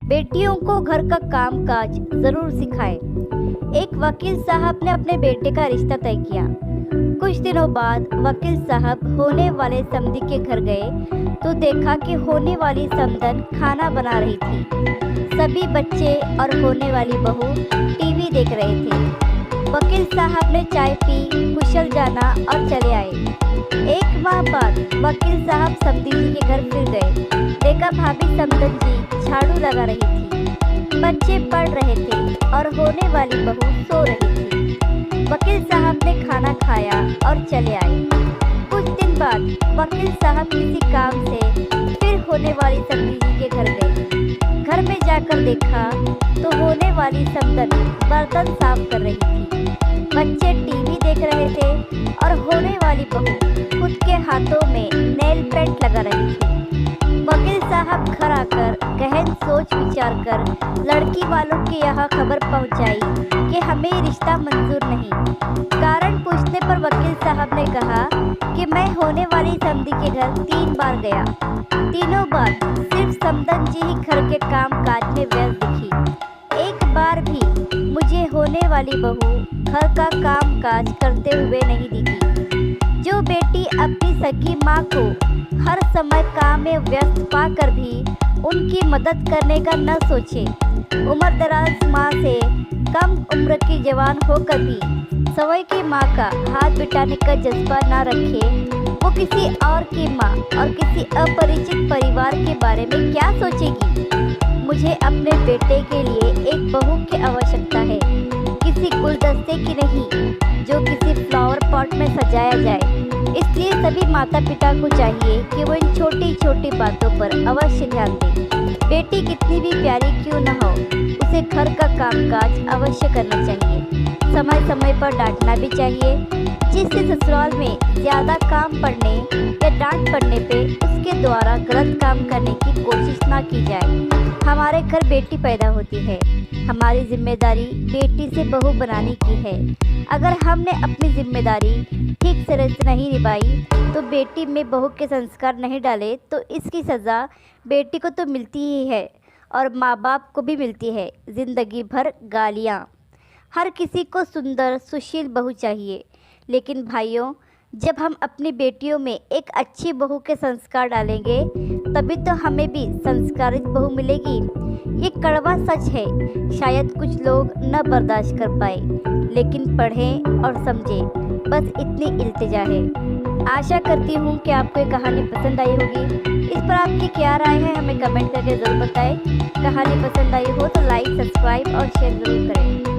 बेटियों को घर का काम काज जरूर सिखाएं। एक वकील साहब ने अपने बेटे का रिश्ता तय किया। कुछ दिनों बाद वकील साहब होने वाले समधी के घर गए तो देखा कि होने वाली समधन खाना बना रही थी। सभी बच्चे और होने वाली बहू टीवी देख रहे थे। वकील साहब ने चाय पी, कुशल जाना और चले आए। एक माह बाद वकील साहब समधी जी के घर फिर गए। देखा भाभी समधन जी झाड़ू लगा रही थी, बच्चे पढ़ रहे थे और होने वाली बहू सो रही थी। वकील साहब ने खाना खाया और चले आए। कुछ दिन बाद वकील साहब किसी काम से फिर होने वाली समधी जी के घर गए। घर में जाकर देखा तो होने वाली समधन बर्तन साफ कर रही थी, बच्चे टीवी देख रहे थे और होने वाली बहू खुद के हाथों में नेल पेंट लगा रही थी। वकील साहब घर आकर गहन सोच विचार कर लड़की वालों के यहाँ खबर पहुँचाई कि हमें रिश्ता मंजूर नहीं। कारण पूछने पर वकील साहब ने कहा कि मैं होने वाली समधी के घर 3 बार गया। तीनों बार सिर्फ समधन जी ही घर के काम काज में व्यस्त दिखी। एक बार भी मुझे होने वाली बहू घर का काम काज करते हुए नहीं दिखी। जो बेटी अपनी सगी माँ को हर समय काम में व्यस्त पाकर भी उनकी मदद करने का न सोचे, उम्र दराज माँ से कम उम्र की जवान होकर भी सवई की माँ का हाथ बिटाने का जज्बा न रखे, वो किसी और की माँ और किसी अपरिचित परिवार के बारे में क्या सोचेगी। मुझे अपने बेटे के लिए एक बहू की आवश्यकता है, किसी गुलदस्ते की नहीं जो किसी फ्लावर पॉट में सजाया जाए। इसलिए सभी माता पिता को चाहिए कि वो इन छोटी छोटी बातों पर अवश्य ध्यान दें। बेटी कितनी भी प्यारी क्यों न हो, उसे घर का कामकाज अवश्य करना चाहिए। समय समय पर डांटना भी चाहिए। जिससे ससुराल में ज़्यादा काम पड़ने या डांट पड़ने पे उसके द्वारा गलत काम करने की कोशिश ना की जाए। हमारे घर बेटी पैदा होती है, हमारी जिम्मेदारी बेटी से बहू बनाने की है। अगर हमने अपनी जिम्मेदारी ठीक तरह से नहीं निभाई तो बेटी में बहू के संस्कार नहीं डाले तो इसकी सज़ा बेटी को तो मिलती ही है और माँ बाप को भी मिलती है, ज़िंदगी भर गालियाँ। हर किसी को सुंदर सुशील बहू चाहिए, लेकिन भाइयों जब हम अपनी बेटियों में एक अच्छी बहू के संस्कार डालेंगे तभी तो हमें भी संस्कारित बहू मिलेगी। ये कड़वा सच है, शायद कुछ लोग न बर्दाश्त कर पाए, लेकिन पढ़ें और समझें, बस इतनी इल्तिजा है। आशा करती हूँ कि आपको ये कहानी पसंद आई होगी। इस पर आपकी क्या राय है हमें कमेंट करके ज़रूर बताएं। कहानी पसंद आई हो तो लाइक, सब्सक्राइब और शेयर ज़रूर करें।